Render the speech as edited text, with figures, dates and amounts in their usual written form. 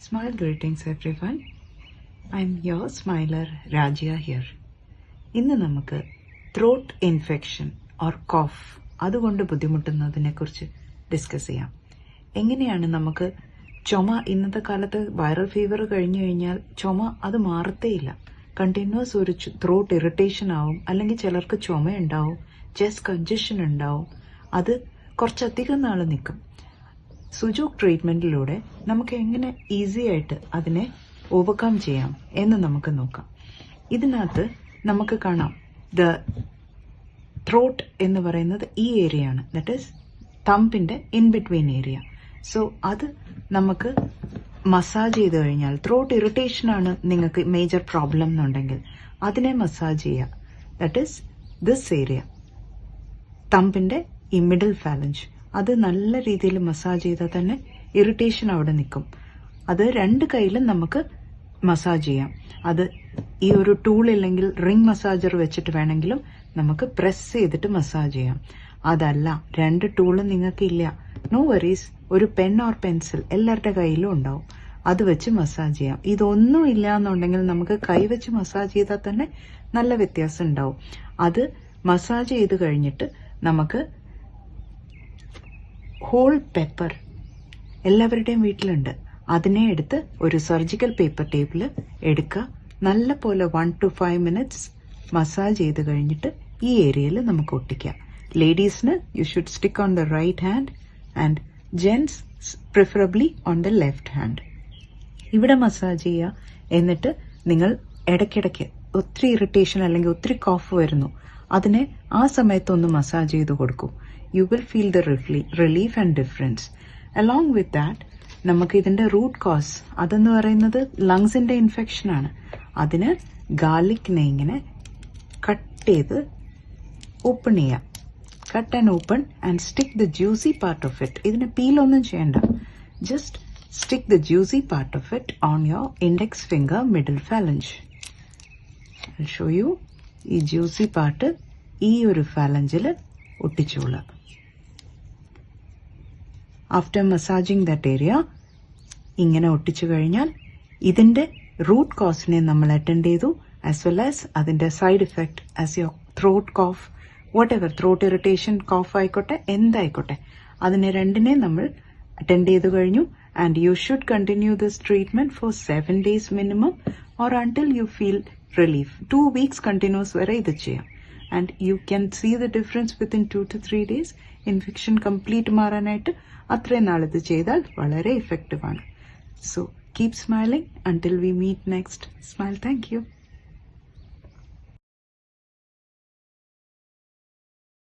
Smile greetings everyone. I'm your smiler Rajya here. ഇന്ന് നമുക്ക് throat infection or കോഫ് അതുകൊണ്ട് ബുദ്ധിമുട്ടുന്നതിനെ കുറിച്ച് ഡിസ്കസ് ചെയ്യാം. എങ്ങനെയാണ് നമുക്ക് ചുമ ഇന്നത്തെ കാലത്ത് വൈറൽ ഫീവർ കഴിഞ്ഞു കഴിഞ്ഞാൽ ചുമ അത് മാറത്തേയില്ല. കണ്ടിന്യൂസ് ഒരു ത്രോട്ട് ഇറിറ്റേഷൻ ആവും, അല്ലെങ്കിൽ ചിലർക്ക് ചുമ ഉണ്ടാവും, ചെസ്റ്റ് കൺജഷൻ ഉണ്ടാവും. അത് കുറച്ചധികം നാൾ നിൽക്കും. സുജോക് ട്രീറ്റ്മെന്റിലൂടെ നമുക്ക് എങ്ങനെ ഈസി ആയിട്ട് അതിനെ ഓവർകം ചെയ്യാം എന്ന് നമുക്ക് നോക്കാം. ഇതിനകത്ത് നമുക്ക് കാണാം ദ ത്രോട്ട് എന്ന് പറയുന്നത് ഈ ഏരിയ ആണ്, ദറ്റ് ഈസ് തമ്പിന്റെ ഇൻ ബിറ്റ്വീൻ ഏരിയ. സോ അത് നമുക്ക് മസാജ് ചെയ്ത് കഴിഞ്ഞാൽ, ത്രോട്ട് ഇറിറ്റേഷൻ ആണ് നിങ്ങൾക്ക് മേജർ പ്രോബ്ലം എന്നുണ്ടെങ്കിൽ അതിനെ മസാജ് ചെയ്യുക. ദറ്റ് ഈസ് ദിസ് ഏരിയ, തമ്പിന്റെ ഈ മിഡിൽ ഫാലഞ്ച്. അത് നല്ല രീതിയിൽ മസാജ് ചെയ്താൽ തന്നെ ഇറിറ്റേഷൻ അവിടെ നിൽക്കും. അത് രണ്ട് കൈയിലും നമുക്ക് മസാജ് ചെയ്യാം. അത് ഈ ഒരു ടൂൾ ഇല്ലെങ്കിൽ റിംഗ് മസാജർ വെച്ചിട്ട് വേണമെങ്കിലും നമുക്ക് പ്രസ് ചെയ്തിട്ട് മസാജ് ചെയ്യാം. അതല്ല രണ്ട് ടൂളും നിങ്ങൾക്ക് ഇല്ല, നോ വറീസ്, ഒരു പെൻ ഓർ പെൻസിൽ എല്ലാവരുടെ കയ്യിലും ഉണ്ടാവും, അത് വെച്ച് മസാജ് ചെയ്യാം. ഇതൊന്നും ഇല്ല എന്നുണ്ടെങ്കിൽ നമുക്ക് കൈ വെച്ച് മസാജ് ചെയ്താൽ തന്നെ നല്ല വ്യത്യാസം ഉണ്ടാവും. അത് മസാജ് ചെയ്ത് കഴിഞ്ഞിട്ട് നമുക്ക് ഹോൾ പെപ്പർ എല്ലാവരുടെയും വീട്ടിലുണ്ട്, അതിനെ എടുത്ത് ഒരു സർജിക്കൽ പേപ്പർ ടേപ്പിൽ എടുക്കുക. നല്ല പോലെ 1 to 5 minutes മസാജ് ചെയ്ത് കഴിഞ്ഞിട്ട് ഈ ഏരിയയിൽ നമുക്ക് ഒട്ടിക്കാം. ലേഡീസിന് you should stick on the right hand and gents preferably on the left hand. ഇവിടെ മസാജ് ചെയ്യുക. എന്നിട്ട് നിങ്ങൾ ഇടയ്ക്കിടയ്ക്ക് ഒത്തിരി ഇറിറ്റേഷൻ അല്ലെങ്കിൽ ഒത്തിരി കോഫ് വരുന്നു, അതിനെ ആ സമയത്തൊന്ന് മസാജ് ചെയ്ത് കൊടുക്കൂ. You will feel the relief and difference. Along with that, നമുക്ക് ഇതിന്റെ റൂട്ട് കോസ് അതെന്ന് പറയുന്നത് ലങ്സിന്റെ ഇൻഫെക്ഷൻ ആണ്. അതിന് ഗാർലിക്കിനെ ഇങ്ങനെ കട്ട് ചെയ്ത് ഓപ്പൺ ചെയ്യാം. Cut and open and stick the juicy part of it. ഇതിന് പീലൊന്നും ചെയ്യണ്ട, just stick the juicy part of it on your index finger middle phalanx. I'll show you. ഈ ജ്യൂസി പാർട്ട് ഈ ഒരു ഫാലഞ്ചിൽ ഒട്ടിച്ചോളാം. ആഫ്റ്റർ മസാജിങ് ദാറ്റ് ഏരിയ ഇങ്ങനെ ഒട്ടിച്ചു കഴിഞ്ഞാൽ ഇതിന്റെ റൂട്ട് കോസിനെ നമ്മൾ അറ്റൻഡ് ചെയ്തു, ആസ് വെൽ ആസ് അതിന്റെ side effect as your throat cough, whatever, throat irritation, cough ആയിക്കോട്ടെ, എന്തായിക്കോട്ടെ, അതിനെ രണ്ടിനെ നമ്മൾ അറ്റൻഡ് ചെയ്തു കഴിഞ്ഞു. And you should continue this treatment four 7 days minimum, or until you feel relief. 2 weeks continuous വരെ ഇത് ചെയ്യാം. And you can see the difference within 2 to 3 days. Infection complete മാറാനായിട്ട് അത്രയും നാളിത് ചെയ്താൽ വളരെ ഇഫക്റ്റീവ് ആണ്. So keep smiling until we meet next. Smile. Thank you.